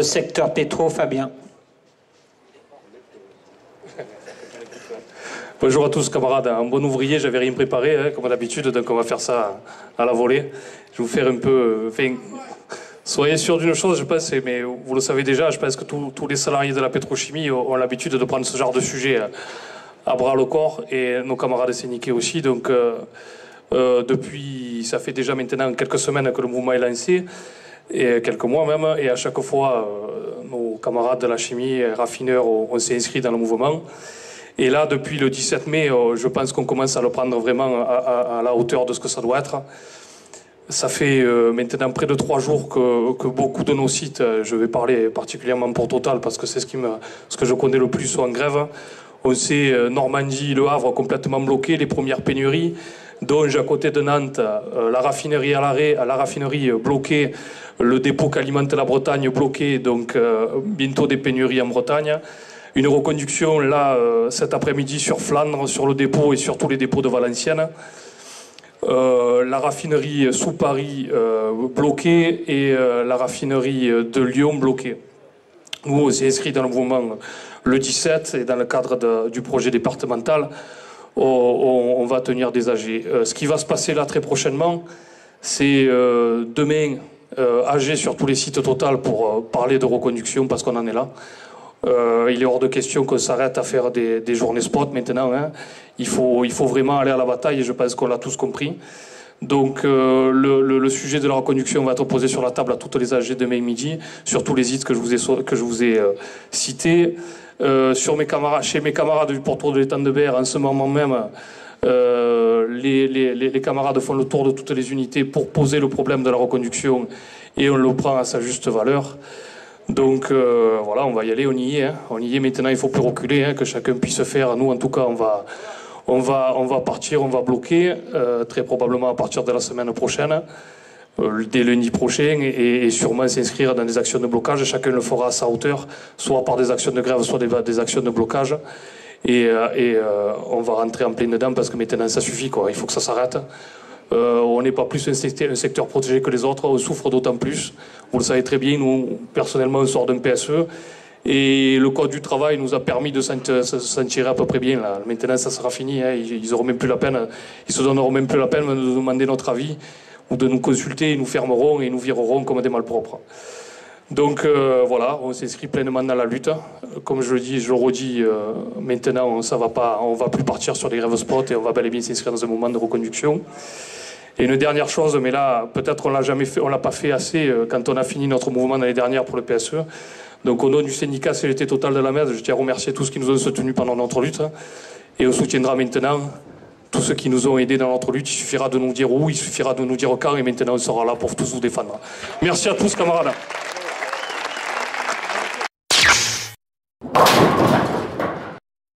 le secteur pétro, Fabien. Bonjour à tous camarades, un bon ouvrier, j'avais rien préparé hein, comme d'habitude, donc on va faire ça à la volée. Je vais vous faire un peu... soyez sûrs d'une chose, je pense, mais vous le savez déjà, je pense que tous les salariés de la pétrochimie ont l'habitude de prendre ce genre de sujet à bras le corps, et nos camarades syndiqués aussi. Donc depuis, ça fait déjà maintenant quelques semaines que le mouvement est lancé, et quelques mois même, et à chaque fois, nos camarades de la chimie, raffineurs, on s'est inscrits dans le mouvement. Et là, depuis le 17 mai, je pense qu'on commence à le prendre vraiment à la hauteur de ce que ça doit être. Ça fait maintenant près de 3 jours que beaucoup de nos sites, je vais parler particulièrement pour Total parce que c'est ce que je connais le plus, sont en grève. On sait Normandie, Le Havre complètement bloqués, les premières pénuries. Donge à côté de Nantes, la raffinerie à l'arrêt, la raffinerie bloquée, le dépôt qu'alimente la Bretagne bloqué, donc bientôt des pénuries en Bretagne. Une reconduction là cet après-midi sur Flandre, sur le dépôt et sur tous les dépôts de Valenciennes. La raffinerie sous Paris bloquée et la raffinerie de Lyon bloquée. Nous, on s'est inscrits dans le mouvement le 17 et dans le cadre du projet départemental, on va tenir des AG. Ce qui va se passer là très prochainement, c'est demain AG sur tous les sites Total pour parler de reconduction parce qu'on en est là. Il est hors de question qu'on s'arrête à faire des journées spot maintenant. Hein. Il faut vraiment aller à la bataille et je pense qu'on l'a tous compris. Donc le sujet de la reconduction va être posé sur la table à toutes les AG demain midi, sur tous les sites que je vous ai cités. Chez mes camarades du porteur de l'étang de Berre, en ce moment même, les camarades font le tour de toutes les unités pour poser le problème de la reconduction et on le prend à sa juste valeur. Donc voilà, on va y aller, on y est. Hein. On y est maintenant, il ne faut plus reculer, hein, que chacun puisse faire. Nous, en tout cas, on va partir, on va bloquer, très probablement à partir de la semaine prochaine, dès lundi prochain, et sûrement s'inscrire dans des actions de blocage. Chacun le fera à sa hauteur, soit par des actions de grève, soit des actions de blocage. Et on va rentrer en plein dedans parce que maintenant, ça suffit, quoi. Il faut que ça s'arrête. On n'est pas plus un secteur protégé que les autres, on souffre d'autant plus. Vous le savez très bien, nous, personnellement, on sort d'un PSE. Et le Code du travail nous a permis de s'en tirer à peu près bien. Là. Maintenant, ça sera fini. Hein. Ils auront même plus la peine, ils se donneront même plus la peine de nous demander notre avis ou de nous consulter. Ils nous fermeront et nous vireront comme des malpropres. Donc voilà, on s'inscrit pleinement dans la lutte. Comme je le dis, je le redis, maintenant, ça va pas, on va plus partir sur des grèves spots et on va bel et bien s'inscrire dans un moment de reconduction. Et une dernière chose, mais là, peut-être on l'a jamais fait, on l'a pas fait assez quand on a fini notre mouvement l'année dernière pour le PSE. Donc au nom du syndicat CGT Total de la Mède, je tiens à remercier tous ceux qui nous ont soutenus pendant notre lutte. Et on soutiendra maintenant tous ceux qui nous ont aidés dans notre lutte. Il suffira de nous dire où, il suffira de nous dire quand, et maintenant on sera là pour tous vous défendre. Merci à tous, camarades.